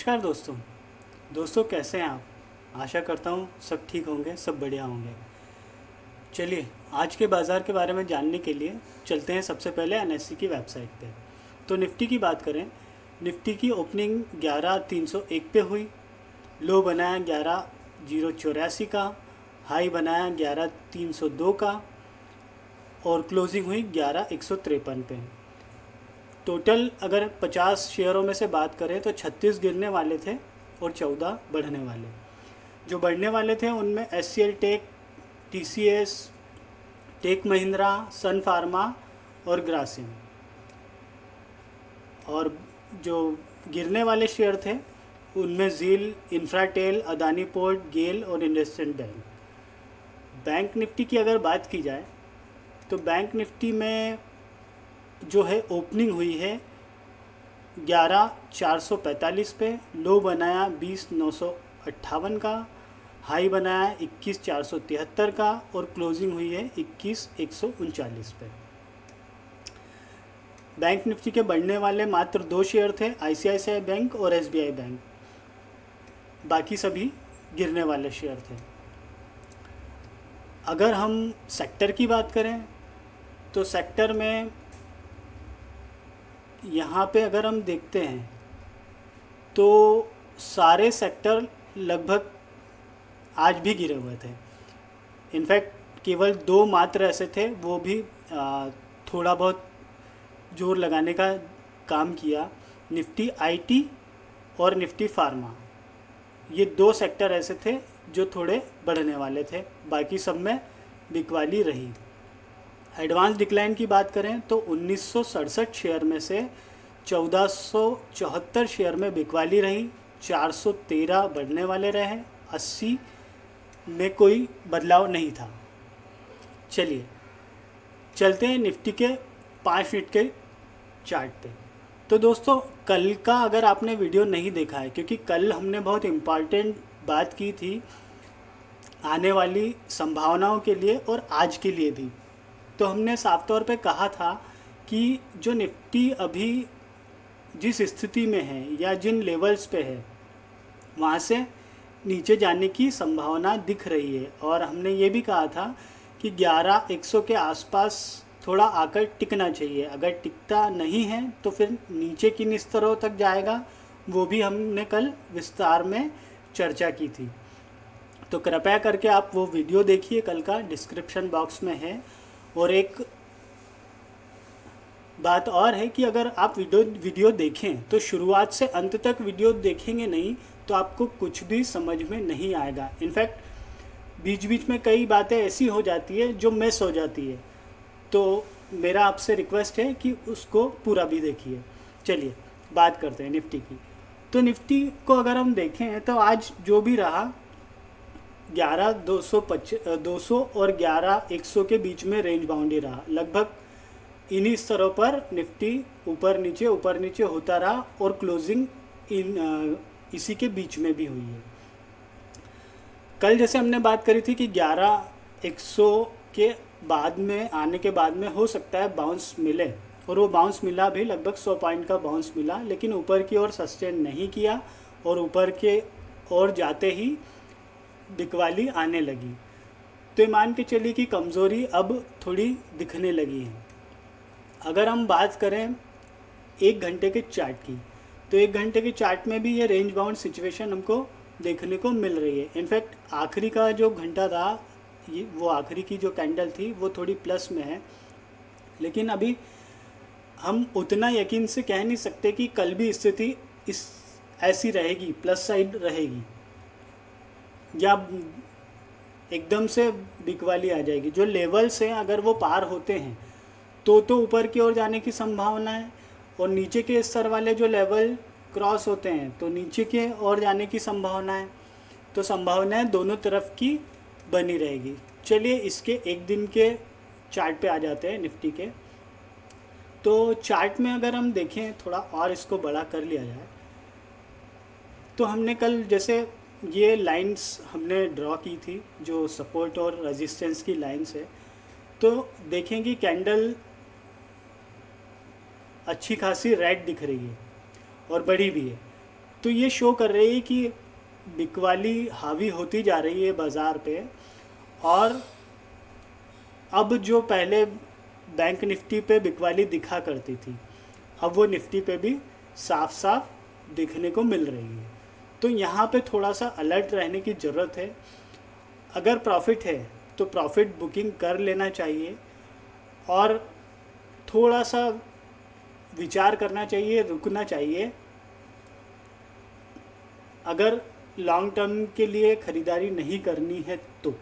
नमस्कार दोस्तों कैसे हैं आप। आशा करता हूँ सब ठीक होंगे, सब बढ़िया होंगे। चलिए आज के बाज़ार के बारे में जानने के लिए चलते हैं सबसे पहले एनएससी की वेबसाइट पे। तो निफ्टी की बात करें, निफ्टी की ओपनिंग 11,301 पे हुई, लो बनाया 11,084 का, हाई बनाया 11,302 का और क्लोजिंग हुई 11,153 पे। टोटल अगर 50 शेयरों में से बात करें तो 36 गिरने वाले थे और 14 बढ़ने वाले। जो बढ़ने वाले थे उनमें एचसीएल टेक, टीसीएस, टेक महिंद्रा, सन फार्मा और ग्रासिम। और जो गिरने वाले शेयर थे उनमें जील, इंफ्राटेल, अदानी पोर्ट, गेल और इंडसइंड बैंक। बैंक निफ्टी की अगर बात की जाए तो बैंक निफ्टी में जो है ओपनिंग हुई है 11,445 पे, लो बनाया 20,958 का, हाई बनाया 21,473 का और क्लोजिंग हुई है 21,139 पे। बैंक निफ्टी के बढ़ने वाले मात्र 2 शेयर थे, आईसीआईसीआई बैंक और एसबीआई बैंक। बाकी सभी गिरने वाले शेयर थे। अगर हम सेक्टर की बात करें तो सेक्टर में यहाँ पे अगर हम देखते हैं तो सारे सेक्टर लगभग आज भी गिरे हुए थे। इनफैक्ट केवल 2 मात्र ऐसे थे, वो भी थोड़ा बहुत जोर लगाने का काम किया। निफ्टी आईटी और निफ्टी फार्मा, ये 2 सेक्टर ऐसे थे जो थोड़े बढ़ने वाले थे, बाकी सब में बिकवाली रही। एडवांस डिक्लाइन की बात करें तो 1967 शेयर में से 1474 शेयर में बिकवाली रही, 413 बढ़ने वाले रहे, 80 में कोई बदलाव नहीं था। चलिए चलते हैं निफ्टी के 5 मिनट के चार्ट पे। तो दोस्तों कल का अगर आपने वीडियो नहीं देखा है, क्योंकि कल हमने बहुत इम्पॉर्टेंट बात की थी आने वाली संभावनाओं के लिए और आज के लिए भी। तो हमने साफ तौर पे कहा था कि जो निफ्टी अभी जिस स्थिति में है या जिन लेवल्स पे है वहाँ से नीचे जाने की संभावना दिख रही है। और हमने ये भी कहा था कि 11,100 के आसपास थोड़ा आकर टिकना चाहिए। अगर टिकता नहीं है तो फिर नीचे किन स्तरों तक जाएगा वो भी हमने कल विस्तार में चर्चा की थी। तो कृपया करके आप वो वीडियो देखिए, कल का डिस्क्रिप्शन बॉक्स में है। और एक बात और है कि अगर आप वीडियो देखें तो शुरुआत से अंत तक वीडियो देखेंगे नहीं तो आपको कुछ भी समझ में नहीं आएगा। इनफैक्ट बीच बीच में कई बातें ऐसी हो जाती है जो मिस हो जाती है। तो मेरा आपसे रिक्वेस्ट है कि उसको पूरा भी देखिए। चलिए बात करते हैं निफ्टी की। तो निफ्टी को अगर हम देखें तो आज जो भी रहा 11,200 और 11,100 के बीच में रेंज बाउंड ही रहा। लगभग इन्हीं स्तरों पर निफ्टी ऊपर नीचे होता रहा और क्लोजिंग इसी के बीच में भी हुई है। कल जैसे हमने बात करी थी कि 11,100 के बाद में आने के बाद में हो सकता है बाउंस मिले, और वो बाउंस मिला भी, लगभग 100 पॉइंट का बाउंस मिला, लेकिन ऊपर की ओर सस्टेन नहीं किया और ऊपर के ओर जाते ही बिकवाली आने लगी। तो मान के चलिए कि कमज़ोरी अब थोड़ी दिखने लगी है। अगर हम बात करें 1 घंटे के चार्ट की तो 1 घंटे के चार्ट में भी ये रेंज बाउंड सिचुएशन हमको देखने को मिल रही है। इनफैक्ट आखिरी का जो घंटा था, वो आखिरी की जो कैंडल थी वो थोड़ी प्लस में है, लेकिन अभी हम उतना यकीन से कह नहीं सकते कि कल भी स्थिति ऐसी रहेगी, प्लस साइड रहेगी या एकदम से बिकवाली आ जाएगी। जो लेवल्स हैं अगर वो पार होते हैं तो ऊपर की ओर जाने की संभावना है, और नीचे के स्तर वाले जो लेवल क्रॉस होते हैं तो नीचे के ओर जाने की संभावना है। तो संभावनाएं दोनों तरफ की बनी रहेगी। चलिए इसके एक दिन के चार्ट पे आ जाते हैं निफ्टी के। तो चार्ट में अगर हम देखें थोड़ा और इसको बड़ा कर लिया जाए तो हमने कल जैसे ये लाइंस हमने ड्रॉ की थी जो सपोर्ट और रेजिस्टेंस की लाइंस है, तो देखें कि कैंडल अच्छी खासी रेड दिख रही है और बड़ी भी है। तो ये शो कर रही है कि बिकवाली हावी होती जा रही है बाज़ार पे। और अब जो पहले बैंक निफ्टी पे बिकवाली दिखा करती थी, अब वो निफ्टी पे भी साफ साफ दिखने को मिल रही है। तो यहाँ पे थोड़ा सा अलर्ट रहने की ज़रूरत है। अगर प्रॉफिट है तो प्रॉफिट बुकिंग कर लेना चाहिए और थोड़ा सा विचार करना चाहिए, रुकना चाहिए। अगर लॉन्ग टर्म के लिए ख़रीदारी नहीं करनी है तो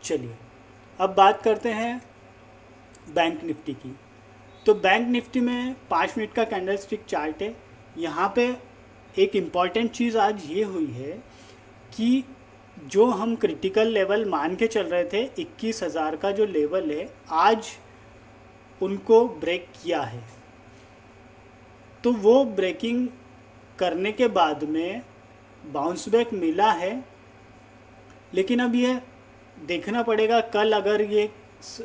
चलिए अब बात करते हैं बैंक निफ्टी की। तो बैंक निफ्टी में 5 मिनट का कैंडलस्टिक चार्ट है। यहाँ पे एक इम्पॉर्टेंट चीज़ आज ये हुई है कि जो हम क्रिटिकल लेवल मान के चल रहे थे 21,000 का जो लेवल है, आज उनको ब्रेक किया है। तो वो ब्रेकिंग करने के बाद में बाउंस बैक मिला है, लेकिन अब ये देखना पड़ेगा कल अगर ये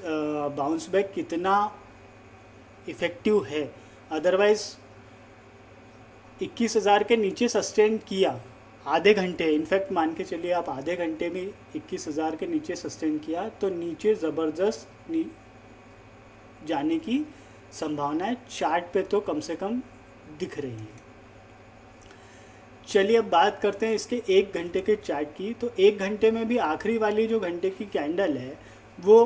बाउंस बैक कितना इफ़ेक्टिव है। अदरवाइज़ 21,000 के नीचे सस्टेन किया आधे घंटे, इनफैक्ट मान के चलिए आप आधे घंटे में 21,000 के नीचे सस्टेन किया तो नीचे ज़बरदस्त जाने की संभावना है, चार्ट पे तो कम से कम दिख रही है। चलिए अब बात करते हैं इसके 1 घंटे के चार्ट की। तो 1 घंटे में भी आखिरी वाली जो घंटे की कैंडल है वो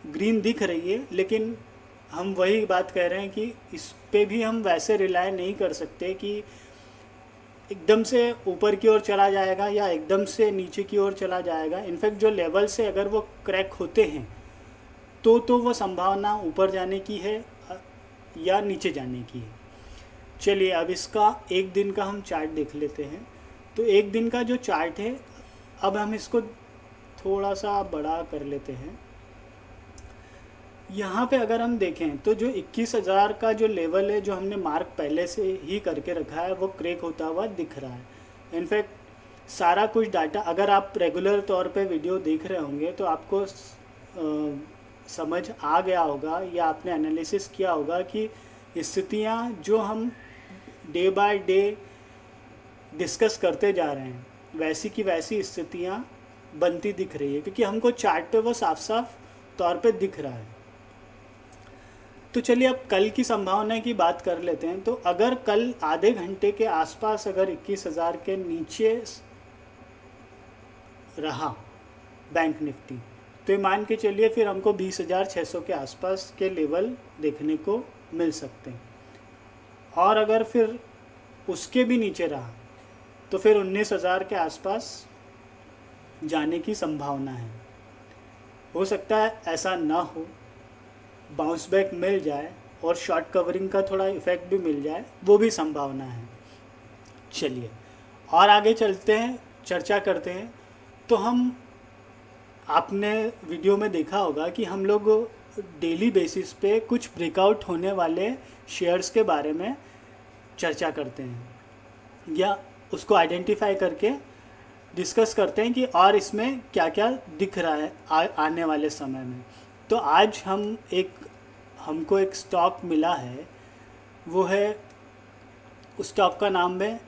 ग्रीन दिख रही है, लेकिन हम वही बात कह रहे हैं कि इस पे भी हम वैसे रिलाय नहीं कर सकते कि एकदम से ऊपर की ओर चला जाएगा या एकदम से नीचे की ओर चला जाएगा। इनफैक्ट जो लेवल से अगर वो क्रैक होते हैं तो वो संभावना ऊपर जाने की है या नीचे जाने की है। चलिए अब इसका 1 दिन का हम चार्ट देख लेते हैं। तो 1 दिन का जो चार्ट है, अब हम इसको थोड़ा सा बड़ा कर लेते हैं। यहाँ पे अगर हम देखें तो जो 21,000 का जो लेवल है, जो हमने मार्क पहले से ही करके रखा है, वो क्रैक होता हुआ दिख रहा है। इनफैक्ट सारा कुछ डाटा, अगर आप रेगुलर तौर पे वीडियो देख रहे होंगे तो आपको समझ आ गया होगा या आपने एनालिसिस किया होगा कि स्थितियाँ जो हम डे बाय डे डिस्कस करते जा रहे हैं वैसी की वैसी स्थितियाँ बनती दिख रही है, क्योंकि हमको चार्ट पे वो साफ साफ तौर पे दिख रहा है। तो चलिए अब कल की संभावना की बात कर लेते हैं। तो अगर कल आधे घंटे के आसपास अगर 21,000 के नीचे रहा बैंक निफ्टी, तो ये मान के चलिए फिर हमको 20,600 के आसपास के लेवल देखने को मिल सकते हैं। और अगर फिर उसके भी नीचे रहा तो फिर 19,000 के आसपास जाने की संभावना है। हो सकता है ऐसा ना हो, बाउंस बैक मिल जाए और शॉर्ट कवरिंग का थोड़ा इफ़ेक्ट भी मिल जाए, वो भी संभावना है। चलिए और आगे चलते हैं, चर्चा करते हैं। तो हम, आपने वीडियो में देखा होगा कि हम लोग डेली बेसिस पे कुछ ब्रेकआउट होने वाले शेयर्स के बारे में चर्चा करते हैं या उसको आइडेंटिफाई करके डिस्कस करते हैं कि और इसमें क्या क्या दिख रहा है आने वाले समय में। तो आज हमको एक स्टॉक मिला है, वो है, उस स्टॉक का नाम है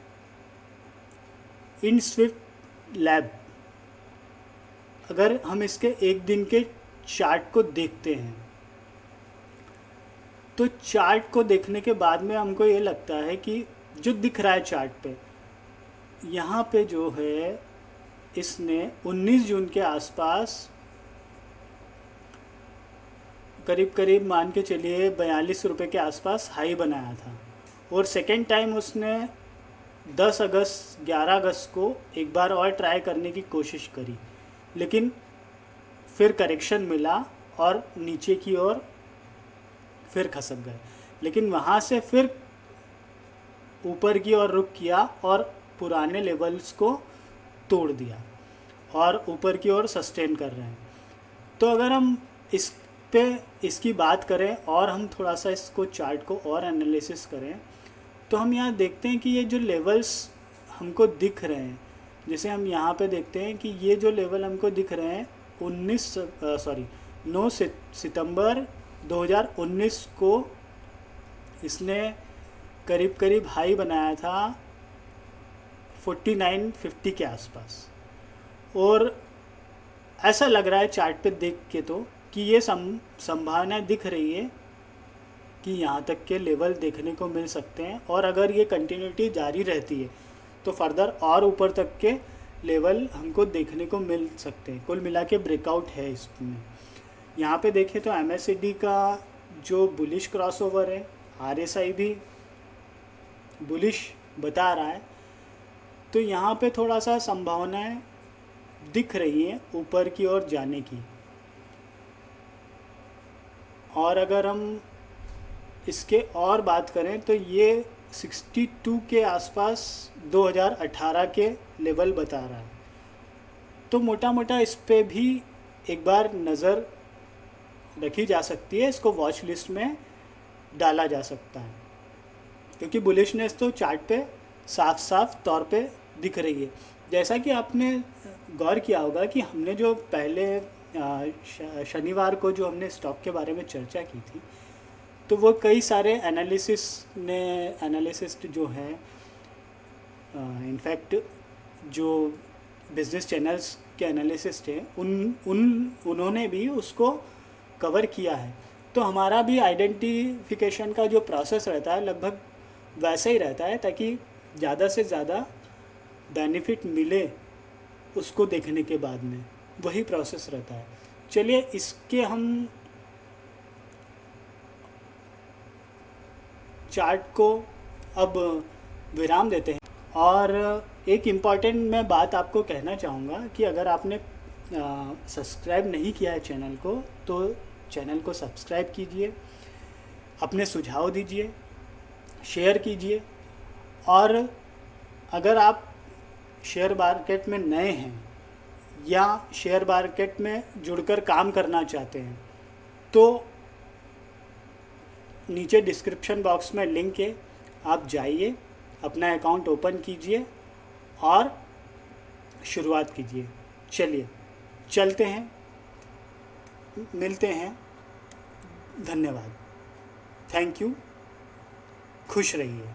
इनस्विफ्ट लैब। अगर हम इसके 1 दिन के चार्ट को देखते हैं तो चार्ट को देखने के बाद में हमको ये लगता है कि जो दिख रहा है चार्ट पे, यहाँ पे जो है इसने 19 जून के आसपास करीब करीब मान के चलिए 42 रुपये के आसपास हाई बनाया था। और सेकेंड टाइम उसने 10 अगस्त 11 अगस्त को एक बार और ट्राई करने की कोशिश करी, लेकिन फिर करेक्शन मिला और नीचे की ओर फिर खसक गए। लेकिन वहाँ से फिर ऊपर की ओर रुख किया और पुराने लेवल्स को तोड़ दिया और ऊपर की ओर सस्टेन कर रहे हैं। तो अगर हम इस पे इसकी बात करें और हम थोड़ा सा इसको चार्ट को और एनालिसिस करें, तो हम यहाँ देखते हैं कि ये जो लेवल्स हमको दिख रहे हैं, जैसे हम यहाँ पे देखते हैं कि ये जो लेवल हमको दिख रहे हैं 9 सितंबर 2019 को इसने करीब करीब हाई बनाया था 49.50 के आसपास, और ऐसा लग रहा है चार्ट पे देख के तो कि ये संभावना दिख रही है कि यहाँ तक के लेवल देखने को मिल सकते हैं, और अगर ये कंटिन्यूटी जारी रहती है तो फर्दर और ऊपर तक के लेवल हमको देखने को मिल सकते हैं। कुल मिला के ब्रेकआउट है इसमें। यहाँ पे देखें तो MACD का जो बुलिश क्रॉसओवर है, RSI भी बुलिश बता रहा है, तो यहाँ पे थोड़ा सा संभावनाएं दिख रही हैं ऊपर की ओर जाने की। और अगर हम इसके और बात करें तो ये 62 के आसपास 2018 के लेवल बता रहा है, तो मोटा मोटा इस पे भी एक बार नज़र रखी जा सकती है, इसको वॉच लिस्ट में डाला जा सकता है, क्योंकि बुलिशनेस तो चार्ट पे साफ साफ तौर पे दिख रही है। जैसा कि आपने गौर किया होगा कि हमने जो पहले शनिवार को जो हमने स्टॉक के बारे में चर्चा की थी, तो वो कई सारे एनालिसिस्ट जो हैं, इनफैक्ट जो बिजनेस चैनल्स के एनालिसिस्ट हैं, उन्होंने भी उसको कवर किया है। तो हमारा भी आइडेंटिफिकेशन का जो प्रोसेस रहता है लगभग वैसे ही रहता है, ताकि ज़्यादा से ज़्यादा बेनिफिट मिले उसको देखने के बाद में, वही प्रोसेस रहता है। चलिए इसके हम चार्ट को अब विराम देते हैं। और एक इम्पॉर्टेंट मैं बात आपको कहना चाहूँगा कि अगर आपने सब्सक्राइब नहीं किया है चैनल को, तो चैनल को सब्सक्राइब कीजिए, अपने सुझाव दीजिए, शेयर कीजिए। और अगर आप शेयर मार्केट में नए हैं या शेयर मार्केट में जुड़कर काम करना चाहते हैं, तो नीचे डिस्क्रिप्शन बॉक्स में लिंक है, आप जाइए, अपना अकाउंट ओपन कीजिए और शुरुआत कीजिए। चलिए चलते हैं, मिलते हैं। धन्यवाद, थैंक यू, खुश रहिए।